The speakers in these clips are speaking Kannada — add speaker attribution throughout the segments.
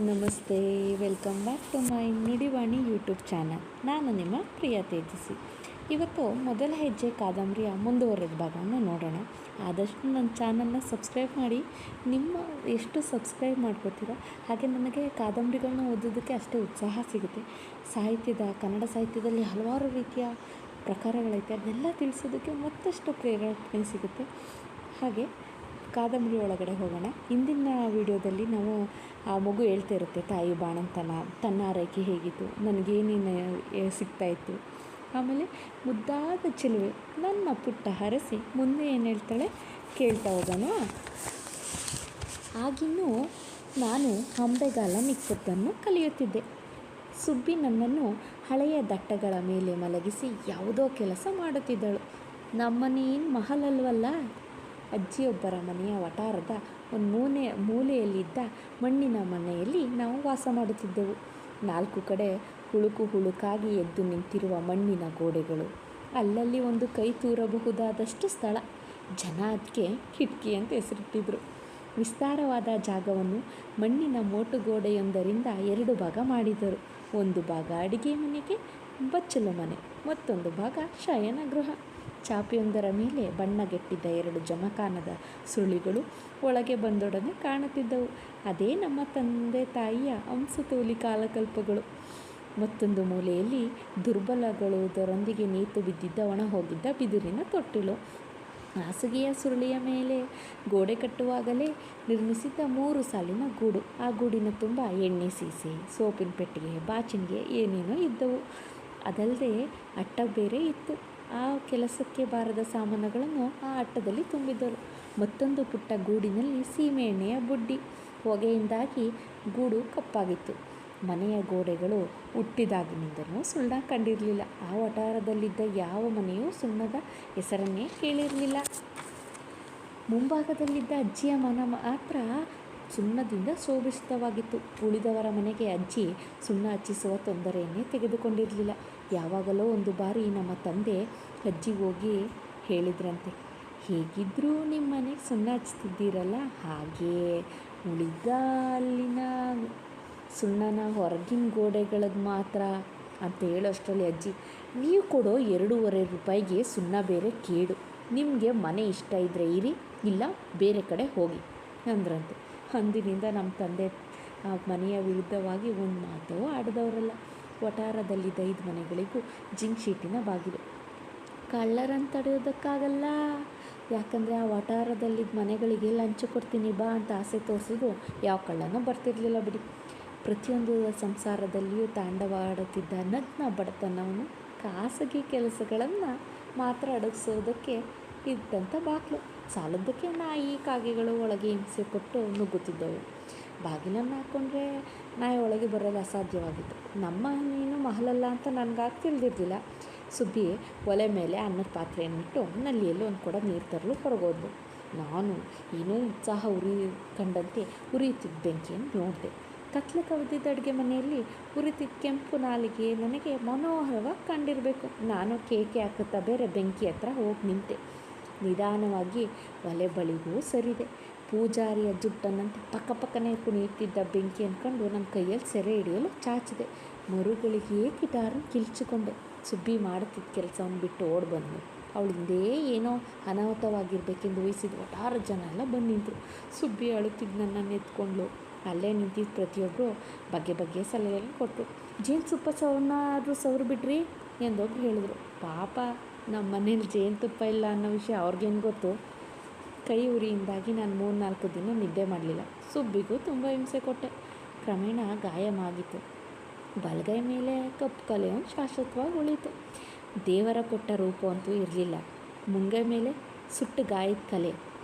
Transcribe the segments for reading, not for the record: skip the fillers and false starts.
Speaker 1: ನಮಸ್ತೆ, welcome back to my Nudivani YouTube channel. ನಾನು ನಿಮ್ಮ ಪ್ರಿಯ ತೇಜಸ್ವಿ. ಇವತ್ತು ಮೊದಲ ಹೆಜ್ಜೆ ಕಾದಂಬರಿಯ ಮುಂದುವರೆದ ಭಾಗವನ್ನು ನೋಡೋಣ. ಆದಷ್ಟು ನನ್ನ ಚಾನಲ್ನ ಸಬ್ಸ್ಕ್ರೈಬ್ ಮಾಡಿ. ನಿಮ್ಮ ಎಷ್ಟು ಸಬ್ಸ್ಕ್ರೈಬ್ ಮಾಡ್ಕೋತೀರೋ ಹಾಗೆ ನನಗೆ ಕಾದಂಬರಿಗಳನ್ನ ಓದೋದಕ್ಕೆ ಅಷ್ಟೇ ಉತ್ಸಾಹ ಸಿಗುತ್ತೆ. ಕನ್ನಡ ಸಾಹಿತ್ಯದಲ್ಲಿ ಹಲವಾರು ರೀತಿಯ ಪ್ರಕಾರಗಳೈತೆ, ಅದನ್ನೆಲ್ಲ ತಿಳಿಸೋದಕ್ಕೆ ಮತ್ತಷ್ಟು ಪ್ರೇರಣೆ ಸಿಗುತ್ತೆ. ಹಾಗೆ ಕಾದಂಬರಿ ಒಳಗಡೆ ಹೋಗೋಣ. ಇಂದಿನ ವಿಡಿಯೋದಲ್ಲಿ ನಾವು ಆ ಮಗು ಹೇಳ್ತಾ ಇರುತ್ತೆ, ತಾಯಿ ಬಾಣಂತನ, ತನ್ನ ಆರೈಕೆ ಹೇಗಿತ್ತು, ನನಗೇನೇನು ಸಿಗ್ತಾಯಿತ್ತು, ಆಮೇಲೆ ಮುದ್ದಾದ ಚೆಲುವೆ ನನ್ನ ಪುಟ್ಟ ಹರಸಿ ಮುಂದೆ ಏನು ಹೇಳ್ತಾಳೆ ಕೇಳ್ತಾ ಹೋಗೋಣ. ಆಗಿನ್ನೂ ನಾನು ಅಂಬೆಗಾಲ ಮಿಕ್ಕದ್ದನ್ನು ಕಲಿಯುತ್ತಿದ್ದೆ. ಸುಬ್ಬಿ ನನ್ನನ್ನು ಹಳೆಯ ದಟ್ಟಗಳ ಮೇಲೆ ಮಲಗಿಸಿ ಯಾವುದೋ ಕೆಲಸ ಮಾಡುತ್ತಿದ್ದಳು. ನಮ್ಮನೇನು ಮಹಲಲ್ವಲ್ಲ. ಅಜ್ಜಿಯೊಬ್ಬರ ಮನೆಯ ವಠಾರದ ಒಂದು ಮೂಲೆಯಲ್ಲಿದ್ದ ಮಣ್ಣಿನ ಮನೆಯಲ್ಲಿ ನಾವು ವಾಸ ಮಾಡುತ್ತಿದ್ದೆವು. 4 ಕಡೆ ಹುಳುಕಾಗಿ ಎದ್ದು ನಿಂತಿರುವ ಮಣ್ಣಿನ ಗೋಡೆಗಳು, ಅಲ್ಲಲ್ಲಿ ಒಂದು ಕೈ ತೂರಬಹುದಾದಷ್ಟು ಸ್ಥಳ. ಜನ ಅದಕ್ಕೆ ಕಿಟಕಿ ಅಂತ ಹೆಸರಿಟ್ಟಿದ್ರು. ವಿಸ್ತಾರವಾದ ಜಾಗವನ್ನು ಮಣ್ಣಿನ ಮೋಟುಗೋಡೆಯೊಂದರಿಂದ 2 ಭಾಗ ಮಾಡಿದರು. ಒಂದು ಭಾಗ ಅಡಿಗೆ ಮನೆಗೆ ಬಚ್ಚಲು ಮನೆ, ಮತ್ತೊಂದು ಭಾಗ ಶಯನ ಗೃಹ. ಚಾಪೆಯೊಂದರ ಮೇಲೆ ಬಣ್ಣಗೆಟ್ಟಿದ್ದ 2 ಜಮಖಾನದ ಸುರುಳಿಗಳು ಒಳಗೆ ಬಂದೊಡನೆ ಕಾಣುತ್ತಿದ್ದವು. ಅದೇ ನಮ್ಮ ತಂದೆ ತಾಯಿಯ ಅಂಶತೋಲಿ ಕಾಲಕಲ್ಪಗಳು. ಮತ್ತೊಂದು ಮೂಲೆಯಲ್ಲಿ ದುರ್ಬಲಗೊಳ್ಳುವುದರೊಂದಿಗೆ ನೇತು ಬಿದ್ದಿದ್ದ ಒಣ ಹೋಗಿದ್ದ ಬಿದಿರಿನ ತೊಟ್ಟಿಲು. ಹಾಸಿಗೆಯ ಸುರುಳಿಯ ಮೇಲೆ ಗೋಡೆ ಕಟ್ಟುವಾಗಲೇ ನಿರ್ಮಿಸಿದ್ದ 3 ಸಾಲಿನ ಗೂಡು. ಆ ಗೂಡಿನ ತುಂಬ ಎಣ್ಣೆ ಸೀಸೆ, ಸೋಪಿನ ಪೆಟ್ಟಿಗೆ, ಬಾಚಿಣಿಗೆ ಏನೇನೋ ಇದ್ದವು. ಅದಲ್ಲದೆ ಅಟ್ಟ ಬೇರೆ ಇತ್ತು. ಆ ಕೆಲಸಕ್ಕೆ ಬಾರದ ಸಾಮಾನುಗಳನ್ನು ಆ ಅಟ್ಟದಲ್ಲಿ ತುಂಬಿದ್ದರು. ಮತ್ತೊಂದು ಪುಟ್ಟ ಗೂಡಿನಲ್ಲಿ ಸೀಮೆ ಎಣ್ಣೆಯ ಬುಡ್ಡಿ. ಹೊಗೆಯಿಂದಾಗಿ ಗೂಡು ಕಪ್ಪಾಗಿತ್ತು. ಮನೆಯ ಗೋಡೆಗಳು ಹುಟ್ಟಿದಾಗಿನಿಂದಲೂ ಸುಣ್ಣ ಕಂಡಿರಲಿಲ್ಲ. ಆ ವಠಾರದಲ್ಲಿದ್ದ ಯಾವ ಮನೆಯೂ ಸುಣ್ಣದ ಹೆಸರನ್ನೇ ಕೇಳಿರಲಿಲ್ಲ. ಮುಂಭಾಗದಲ್ಲಿದ್ದ ಅಜ್ಜಿಯ ಮನೆ ಮಾತ್ರ ಸುಣ್ಣದಿಂದ ಶೋಭಿತವಾಗಿತ್ತು. ಉಳಿದವರ ಮನೆಗೆ ಅಜ್ಜಿ ಸುಣ್ಣ ಹಚ್ಚಿಸುವ ತೊಂದರೆಯನ್ನೇ ತೆಗೆದುಕೊಂಡಿರಲಿಲ್ಲ. ಯಾವಾಗಲೋ ಒಂದು ಬಾರಿ ನಮ್ಮ ತಂದೆ ಅಜ್ಜಿ ಹೋಗಿ ಹೇಳಿದ್ರಂತೆ, ಹೇಗಿದ್ದರೂ ನಿಮ್ಮ ಮನೆಗೆ ಸುಣ್ಣ ಹಚ್ತಿದ್ದೀರಲ್ಲ, ಹಾಗೇ ಉಳಿದ ಅಲ್ಲಿನ ಸುಣ್ಣನ ಹೊರಗಿನ ಗೋಡೆಗಳದ್ದು ಮಾತ್ರ ಅಂತ ಹೇಳೋಷ್ಟರಲ್ಲಿ ಅಜ್ಜಿ, ನೀವು ಕೊಡೋ 2.5 ರೂಪಾಯಿಗೆ ಸುಣ್ಣ ಬೇರೆ ಕೇಡು, ನಿಮಗೆ ಮನೆ ಇಷ್ಟ ಇದ್ದರೆ ಇರಿ, ಇಲ್ಲ ಬೇರೆ ಕಡೆ ಹೋಗಿ ಅಂದ್ರಂತೆ. ಅಂದಿನಿಂದ ನಮ್ಮ ತಂದೆ ಆ ಮನೆಯ ವಿರುದ್ಧವಾಗಿ ಒಂದು ಮಾತು ಆಡಿದವರಲ್ಲ. ವಠಾರದಲ್ಲಿದ್ದ 5 ಮನೆಗಳಿಗೂ ಜಿಂಕ್ ಶೀಟಿನ ಬಾಗಿಲು. ಕಳ್ಳರನ್ನು ತಡೆಯೋದಕ್ಕಾಗಲ್ಲ. ಯಾಕಂದರೆ ಆ ವಠಾರದಲ್ಲಿದ್ದ ಮನೆಗಳಿಗೆ ಲಂಚ ಕೊಡ್ತೀನಿ ಬಾ ಅಂತ ಆಸೆ ತೋರಿಸಿದ್ರು ಯಾವ ಕಳ್ಳನೂ ಬರ್ತಿರಲಿಲ್ಲ ಬಿಡಿ. ಪ್ರತಿಯೊಂದು ಸಂಸಾರದಲ್ಲಿಯೂ ತಾಂಡವಾಡುತ್ತಿದ್ದ ನಗ್ನ ಬಡತನವನ್ನು ಖಾಸಗಿ ಕೆಲಸಗಳನ್ನು ಮಾತ್ರ ಅಡಗಿಸೋದಕ್ಕೆ ಇದ್ದಂಥ ಬಾಗಿಲು. ಸಾಲದ್ದಕ್ಕೆ ನಾಯಿ ಕಾಗೆಗಳು ಒಳಗೆ ಹಿಂಸೆ ಕೊಟ್ಟು ನುಗ್ಗುತ್ತಿದ್ದವು. ಬಾಗಿಲನ್ನು ಹಾಕ್ಕೊಂಡ್ರೆ ನಾಯಿ ಒಳಗೆ ಬರೋದು ಅಸಾಧ್ಯವಾಗಿತ್ತು. ನಮ್ಮ ನೀನು ಮಹಲಲ್ಲ ಅಂತ ನನಗಾಗ ತಿಳಿದಿರಲಿಲ್ಲ. ಸುಬ್ಬಿ ಒಲೆ ಮೇಲೆ ಅನ್ನದ ಪಾತ್ರೆಯನ್ನಿಟ್ಟು ನಲ್ಲಿಯಲ್ಲಿ ಒಂದು ಕೊಡ ನೀರು ತರಲು ಹೊರಗೋದ್ಲು. ನಾನು ಏನೋ ಉತ್ಸಾಹ ಕಂಡಂತೆ ಉರಿಯುತ್ತಿದ್ದ ಬೆಂಕಿಯನ್ನು ನೋಡಿದೆ. ಕತ್ಲೆ ಕವಿದಿದ್ದ ಅಡುಗೆ ಮನೆಯಲ್ಲಿ ಉರಿತಿದ್ದ ಕೆಂಪು ನಾಲಿಗೆ ನನಗೆ ಮನೋಹರವಾಗಿ ಕಂಡಿರಬೇಕು. ನಾನು ಕೇಕೆ ಹಾಕುತ್ತಾ ಬೇರೆ ಬೆಂಕಿ ಹತ್ರ ಹೋಗಿ ನಿಂತೆ. ನಿಧಾನವಾಗಿ ಒಲೆ ಬಳಿಗೂ ಸರಿದೆ. ಪೂಜಾರಿಯ ಜುಟ್ಟನ್ನಂತೆ ಪಕ್ಕನೇ ಕುಣಿಯುತ್ತಿದ್ದ ಬೆಂಕಿ ಅಂದ್ಕೊಂಡು ನನ್ನ ಕೈಯಲ್ಲಿ ಸೆರೆ ಹಿಡಿಯಲು ಚಾಚಿದೆ. ಮರುಗಳಿಗೆ ಗಿಟಾರನ್ನು ಕಿಲ್ಚಿಕೊಂಡೆ. ಸುಬ್ಬಿ ಮಾಡುತ್ತಿದ್ದ ಕೆಲಸವನ್ನು ಬಿಟ್ಟು ಓಡಿ ಬಂದಳು. ಅವಳು ಹಿಂದೆ ಏನೋ ಅನಾಹುತವಾಗಿರಬೇಕೆಂದು ಊಹಿಸಿದ ವಠಾರ ಜನ ಎಲ್ಲ ಬಂದು ನಿಂತರು. ಸುಬ್ಬಿ ಅಳುತ್ತಿದ್ದು ನನ್ನನ್ನು ಎತ್ಕೊಂಡ್ಳು. ಅಲ್ಲೇ ನಿಂತಿದ್ದ ಪ್ರತಿಯೊಬ್ಬರು ಬಗೆ ಸಲಹೆಯನ್ನು ಕೊಟ್ಟರು. ಜೇನುತುಪ್ಪ ಸವರು ಬಿಡ್ರಿ ಎಂದೊಬ್ರು ಹೇಳಿದ್ರು. ಪಾಪ ನಮ್ಮ ಮನೇಲಿ ಜೇನುತುಪ್ಪ ಇಲ್ಲ ಅನ್ನೋ ವಿಷಯ ಅವ್ರಿಗೇನು ಗೊತ್ತು. ಕೈ ಉರಿಯಿಂದಾಗಿ ನಾನು 3-4 ದಿನ ನಿದ್ದೆ ಮಾಡಲಿಲ್ಲ. ಸುಬ್ಬಿಗೂ ತುಂಬ ಹಿಂಸೆ ಕೊಟ್ಟೆ. ಕ್ರಮೇಣ ಗಾಯವಾಗಿತ್ತು. ಬಲಗೈ ಮೇಲೆ ಕಪ್ಪು ಕಲೆಯನ್ನು ಶಾಶ್ವತವಾಗಿ ಉಳಿತು. ದೇವರ ಕೊಟ್ಟ ರೂಪ ಅಂತೂ ಇರಲಿಲ್ಲ. ಮುಂಗೈ ಮೇಲೆ ಸುಟ್ಟು ಗಾಯದ ಕಲೆ.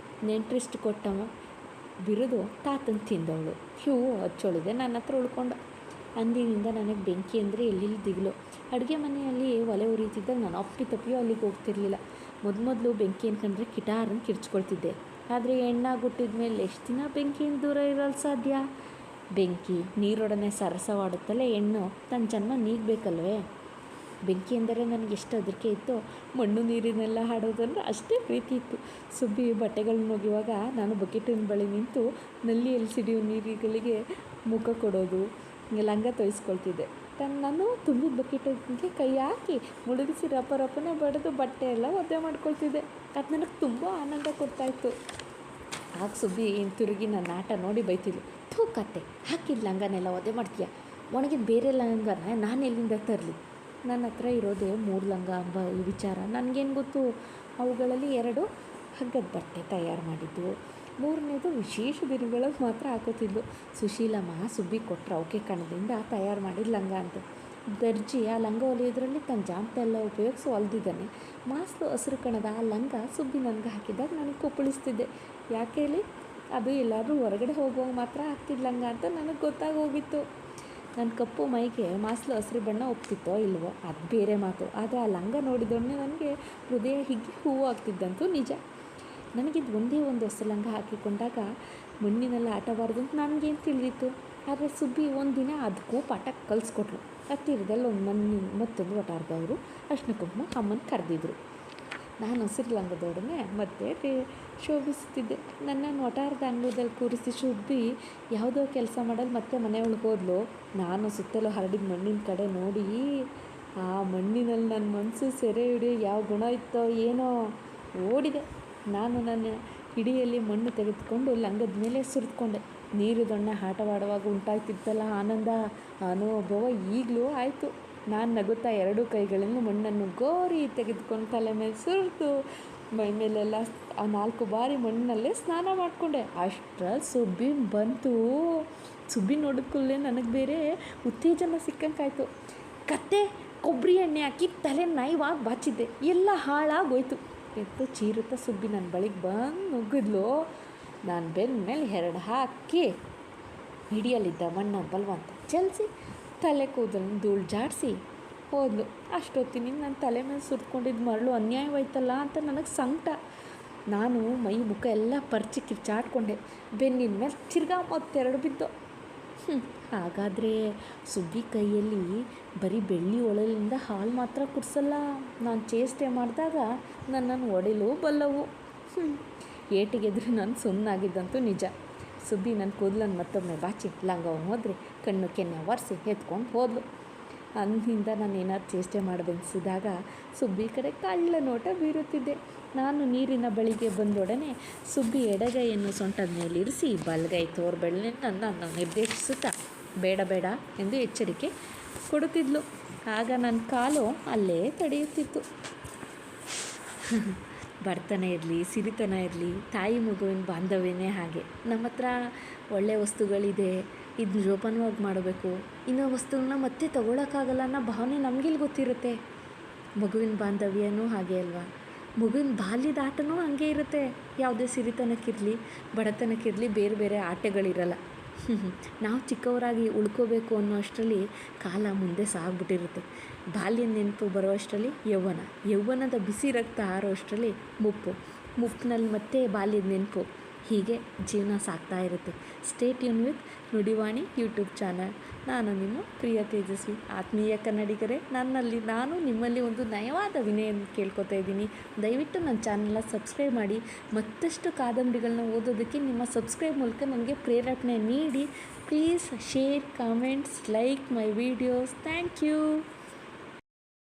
Speaker 1: ನೆಂಟ್ರಿಸ್ಟ್ ಕೊಟ್ಟ ಬಿರುದು ತಾತನ ತಿಂದವಳು. ಇವು ಹಚ್ಚೊಳಿದೆ ನನ್ನ ಹತ್ರ ಉಳ್ಕೊಂಡ. ಅಂದಿನಿಂದ ನನಗೆ ಬೆಂಕಿ ಅಂದರೆ ಎಲ್ಲಿಲ್ಲಿ ದಿಗಿಲು. ಅಡುಗೆ ಮನೆಯಲ್ಲಿ ಒಲೆ ಉರಿತಿದ್ದಾಗ ನಾನು ಅಪ್ಪಿತಪ್ಪಿಯೂ ಅಲ್ಲಿಗೆ ಹೋಗ್ತಿರ್ಲಿಲ್ಲ. ಮೊದಲು ಬೆಂಕಿ ಅನ್ಕೊಂಡ್ರೆ ಗಿಟಾರನ್ನು ಕಿರ್ಚ್ಕೊಳ್ತಿದ್ದೆ. ಆದರೆ ಹೆಣ್ಣಾಗುಟ್ಟಿದ ಮೇಲೆ ಎಷ್ಟು ದಿನ ಬೆಂಕಿಯಿಂದ ದೂರ ಇರಲು ಸಾಧ್ಯ? ಬೆಂಕಿ ನೀರೊಡನೆ ಸರಸವಾಡುತ್ತಲೇ ಹೆಣ್ಣು ತನ್ನ ಜನ್ಮ ನೀಗಬೇಕಲ್ವೇ? ಬೆಂಕಿ ಎಂದರೆ ನನಗೆ ಎಷ್ಟು ಹೆದರಿಕೆ ಇತ್ತು. ಮಣ್ಣು ನೀರಿನೆಲ್ಲ ಆಡೋದಂದ್ರೆ ಅಷ್ಟೇ ಪ್ರೀತಿ ಇತ್ತು. ಸುಬ್ಬಿ ಬಟ್ಟೆಗಳನ್ನ ಒಗೆಯುವಾಗ ನಾನು ಬಕೆಟಿನ ಬಳಿ ನಿಂತು ನಲ್ಲಿಯಲ್ಲಿ ಸಿಡಿಯೋ ನೀರುಗಳಿಗೆ ಮುಖ ಕೊಡೋದು, ಲಂಗ ತೊಯಿಸ್ಕೊಳ್ತಿದ್ದೆ. ನಾನು ತುಂಬಿದ ಬಕೆಟಿಗೆ ಕೈ ಹಾಕಿ ಮುಳುಗಿಸಿ ರಪ್ಪನೆ ಬಡಿದು ಬಟ್ಟೆ ಎಲ್ಲ ಒದ್ದೆ ಮಾಡ್ಕೊಳ್ತಿದ್ದೆ. ಅದು ನನಗೆ ತುಂಬ ಆನಂದ ಕೊಡ್ತಾಯಿತ್ತು. ಆಗ ಸುಬ್ಬಿ ತಿರುಗಿ ನನ್ನ ಆಟ ನೋಡಿ ಬೈತಿದ್ಲು. ಕತ್ತೆ ಹಾಕಿದ ಲಂಗನೆಲ್ಲ ಒದ್ದೆ ಮಾಡ್ತೀಯ, ಒಣಗಿದ ಬೇರೆ ಲಂಗನ ನಾನು ಎಲ್ಲಿಂದ ತರಲಿ? ನನ್ನ ಹತ್ರ ಇರೋದೇ 3 ಲಂಗ ಎಂಬ ಈ ವಿಚಾರ ನನಗೇನು ಗೊತ್ತು. ಅವುಗಳಲ್ಲಿ 2 ಹಗ್ಗದ ಬಟ್ಟೆ ತಯಾರು ಮಾಡಿದ್ದು, 3ನೇದು ವಿಶೇಷ ದಿನಗಳಲ್ಲಿ ಮಾತ್ರ ಹಾಕೋತಿದ್ಲು. ಸುಶೀಲಮ್ಮ ಸುಬ್ಬಿ ಕೊಟ್ಟರೆ ಅವಕ್ಕೆ ಕಣದಿಂದ ತಯಾರು ಮಾಡಿದ ಲಂಗ ಅಂತ. ದರ್ಜಿ ಆ ಲಂಗ ಹೊಲಿಯೋದ್ರಲ್ಲಿ ತನ್ನ ಜಾಮತೆ ಎಲ್ಲ ಉಪಯೋಗಿಸಿ ಹೊಲ್ದಿದ್ದಾನೆ. ಮಾಸ್ಲು ಹಸಿರು ಕಣದ ಆ ಲಂಗ ಸುಬ್ಬಿ ನನಗೆ ಹಾಕಿದಾಗ ನನಗೆ ಕುಪ್ಪಳಿಸ್ತಿದ್ದೆ. ಯಾಕೆ ಹೇಳಿ? ಅದು ಎಲ್ಲಾದರೂ ಹೊರಗಡೆ ಹೋಗುವಾಗ ಮಾತ್ರ ಹಾಕ್ತಿದ್ದ ಲಂಗ ಅಂತ ನನಗೆ ಗೊತ್ತಾಗೋಗಿತ್ತು. ನನ್ನ ಕಪ್ಪು ಮೈಗೆ ಮಾಸ್ಲು ಹಸಿರು ಬಣ್ಣ ಒಪ್ತಿತ್ತೋ ಇಲ್ವೋ ಅದು ಬೇರೆ ಮಾತು. ಆದರೆ ಆ ಲಂಗ ನೋಡಿದೊಡನೆ ನನಗೆ ಹೃದಯ ಹಿಗ್ಗಿ ಹೂವು ಆಗ್ತಿದ್ದಂತೂ ನಿಜ. ನನಗಿದು ಒಂದೇ ಒಂದು ಹೊಸ ಲಂಗ ಹಾಕಿಕೊಂಡಾಗ ಮಣ್ಣಿನೆಲ್ಲ ಆಟಬಾರ್ದು ಅಂತ ನನಗೇನು ತಿಳಿದಿತ್ತು. ಆದರೆ ಸುಬ್ಬಿ ಒಂದಿನ ಅದಕ್ಕೂ ಪಾಠ ಕಲಿಸ್ಕೊಟ್ಲು. ಹತ್ತಿರದಲ್ಲಿ ಮತ್ತೊಂದು ವಟಾರದವರು ಅರ್ಶಿನ ಕುಂಕುಮ ಅಮ್ಮನ ಕರೆದಿದ್ರು. ನಾನು ಹಸಿರು ಲಂಗದೊಡನೆ ಮತ್ತೆ ಶೋಭಿಸುತ್ತಿದ್ದೆ. ನನ್ನನ್ನು ವಟಾರದ ಅಂಗಳದಲ್ಲಿ ಕೂರಿಸಿ ಸುಬ್ಬಿ ಯಾವುದೋ ಕೆಲಸ ಮಾಡಲು ಮತ್ತೆ ಮನೆ ಒಳಗೆ ಹೋದ್ಲು. ನಾನು ಸುತ್ತಲೂ ಹರಡಿದ ಮಣ್ಣಿನ ಕಡೆ ನೋಡಿ ಆ ಮಣ್ಣಿನಲ್ಲಿ ನನ್ನ ಮನಸ್ಸು ಸೆರೆ ಹಿಡಿಯೋ ಯಾವ ಗುಣ ಇತ್ತೋ ಏನೋ ಓಡಿದೆ. ನಾನು ನನ್ನ ಹಿಡಿಯಲ್ಲಿ ಮಣ್ಣು ತೆಗೆದುಕೊಂಡು ಲಂಗದ ಮೇಲೆ ಸುರಿದುಕೊಂಡೆ. ನೀರು ದೊಣ್ಣೆ ಆಟವಾಡುವಾಗ ಉಂಟಾಗ್ತಿತ್ತಲ್ಲ ಆನಂದ, ಅನುಭವ ಈಗಲೂ ಆಯಿತು. ನಾನು ನಗುತ್ತಾ 2 ಕೈಗಳಿಂದ ಮಣ್ಣನ್ನು ಗೋರಿ ತೆಗೆದುಕೊಂಡು ತಲೆ ಮೇಲೆ ಸುರಿದು ಮೈ ಮೇಲೆಲ್ಲ 4 ಬಾರಿ ಮಣ್ಣಲ್ಲೇ ಸ್ನಾನ ಮಾಡಿಕೊಂಡೆ. ಅಷ್ಟರಲ್ಲಿ ಸುಬ್ಬಿ ಬಂತು. ಸುಬ್ಬಿ ನೋಡಿದ್ಕೂಡಲೇ ನನಗೆ ಬೇರೆ ಉತ್ತೇಜನ ಸಿಕ್ಕಂಗಾಯ್ತು. ಕತ್ತೆ ಕೊಬ್ಬರಿ ಎಣ್ಣೆ ಹಾಕಿ ತಲೆ ನಯವಾಗಿ ಬಾಚಿದ್ದೆ, ಎಲ್ಲ ಹಾಳಾಗೋಯ್ತು ಎದ್ದು ಚೀರುತ್ತಾ ಸುಬ್ಬಿ ನನ್ನ ಬಳಿಗೆ ಬಂದು ನುಗ್ಗಿದ್ಲು. ನಾನು ಬೆನ್ನ ಮೇಲೆ 2 ಹಾಕಿ ಹಿಡಿಯಲಿದ್ದ ಮಣ್ಣ ಬಲವಂತ ಚಲಿಸಿ ತಲೆ ಕೂದಲನ್ನು ಧೂಳು ಜಾಡಿಸಿ ಹೋದ್ಲು. ಅಷ್ಟೊತ್ತಿನಿಂದ ನನ್ನ ತಲೆ ಮೇಲೆ ಸುರಿದ್ಕೊಂಡಿದ್ದು ಮರಳು ಅನ್ಯಾಯವಾಯ್ತಲ್ಲ ಅಂತ ನನಗೆ ಸಂಕಟ. ನಾನು ಮೈ ಮುಖ ಎಲ್ಲ ಪರ್ಚಿ ಕಿರ್ಚಾಡ್ಕೊಂಡೆ. ಬೆನ್ನಿನ ಮೇಲೆ ತಿರ್ಗಾ ಮತ್ತೆರಡು ಬಿದ್ದು. ಹಾಗಾದರೆ ಸುಬ್ಬಿ ಕೈಯಲ್ಲಿ ಬರೀ ಬೆಳ್ಳಿ ಒಳಲಿಂದ ಹಾಲು ಮಾತ್ರ ಕುಡಿಸಲ್ಲ. ನಾನು ಚೇಷ್ಟೆ ಮಾಡಿದಾಗ ನನ್ನನ್ನು ಒಡೆಯಲು ಬಲ್ಲವು. ಏಟಿಗೆದ್ರು ನಾನು ಸುಮ್ಮನಾಗಿದ್ದಂತೂ ನಿಜ. ಸುಬ್ಬಿ ನನ್ನ ಕೂದಲನ್ನು ಮತ್ತೊಮ್ಮೆ ಬಾಚಿ ಲಂಗವನ್ನು ಹೋದರೆ ಕಣ್ಣು ಕೆನ್ನೆ ಒರೆಸಿ ಎತ್ಕೊಂಡು ಹೋದ್ಲು. ಅಂದಿನಿಂದ ನಾನು ಏನಾದ್ರು ಚೇಷ್ಟೆ ಮಾಡಬೆನಿಸಿದಾಗ ಸುಬ್ಬಿ ಕಡೆ ಕಳ್ಳ ನೋಟ ಬೀರುತ್ತಿದ್ದೆ. ನಾನು ನೀರಿನ ಬಳಿಗೆ ಬಂದೊಡನೆ ಸುಬ್ಬಿ ಎಡಗೈಯನ್ನು ಸೊಂಟದ ಮೇಲಿರಿಸಿ ಬಲಗೈ ತೋರ್ಬೆಳ್ಳಿನ ನನ್ನನ್ನು ನಿರ್ದೇಶಿಸುತ್ತಾ ಬೇಡ ಬೇಡ ಎಂದು ಎಚ್ಚರಿಕೆ ಕೊಡುತ್ತಿದ್ಲು. ಆಗ ನನ್ನ ಕಾಲು ಅಲ್ಲೇ ತಡೆಯುತ್ತಿತ್ತು. ಬಡತನ ಇರಲಿ ಸಿರಿತನ ಇರಲಿ, ತಾಯಿ ಮಗುವಿನ ಬಾಂಧವ್ಯನೇ ಹಾಗೆ. ನಮ್ಮ ಹತ್ರ ಒಳ್ಳೆಯ ವಸ್ತುಗಳಿದೆ, ಇದು ಜೋಪಾನವಾಗಿ ಮಾಡಬೇಕು, ಇನ್ನೂ ವಸ್ತುಗಳನ್ನ ಮತ್ತೆ ತಗೊಳ್ಳೋಕ್ಕಾಗಲ್ಲ ಅನ್ನೋ ಭಾವನೆ ನಮಗಿಲ್ಲಿ ಗೊತ್ತಿರುತ್ತೆ. ಮಗುವಿನ ಬಾಂಧವ್ಯನೂ ಹಾಗೆ ಅಲ್ವಾ? ಮಗುವಿನ ಬಾಲ್ಯದ ಆಟನೂ ಹಾಗೆ ಇರುತ್ತೆ. ಯಾವುದೇ ಸಿರಿತನಕ್ಕಿರಲಿ ಬಡತನಕ್ಕಿರಲಿ ಬೇರೆ ಬೇರೆ ಆಟಗಳಿರಲ್ಲ. ನಾವು ಚಿಕ್ಕವರಾಗಿ ಉಳ್ಕೋಬೇಕು ಅನ್ನೋ ಅಷ್ಟರಲ್ಲಿ ಕಾಲ ಮುಂದೆ ಸಾಗ್ಬಿಟ್ಟಿರುತ್ತೆ. ಬಾಲ್ಯ ನೆನಪು ಬರೋ ಅಷ್ಟರಲ್ಲಿ ಯೌವನದ ಬಿಸಿ ರಕ್ತ ಆರೋ ಅಷ್ಟರಲ್ಲಿ ಮುಪ್ಪಿನಲ್ಲಿ ಮತ್ತೆ ಬಾಲ್ಯದ ನೆನಪು. ಹೀಗೆ ಜೀವನ ಸಾಗ್ತಾ ಇರುತ್ತೆ. Stay tune with Nudivani YouTube channel. ನಾನು ನಿಮ್ಮ ಪ್ರಿಯ ತೇಜಸ್ವಿ. ಆತ್ಮೀಯ ಕನ್ನಡಿಗರೇ, ನಾನು ನಿಮ್ಮಲ್ಲಿ ಒಂದು ನಯವಾದ ವಿನಯನ್ನು ಕೇಳ್ಕೊತಾ ಇದ್ದೀನಿ. ದಯವಿಟ್ಟು ನನ್ನ ಚಾನಲ್ನ ಸಬ್ಸ್ಕ್ರೈಬ್ ಮಾಡಿ. ಮತ್ತಷ್ಟು ಕಾದಂಬರಿಗಳನ್ನ ಓದೋದಕ್ಕೆ ನಿಮ್ಮ ಸಬ್ಸ್ಕ್ರೈಬ್ ಮೂಲಕ ನನಗೆ ಪ್ರೇರಣೆ ನೀಡಿ. Please share, comments, like my videos. Thank you.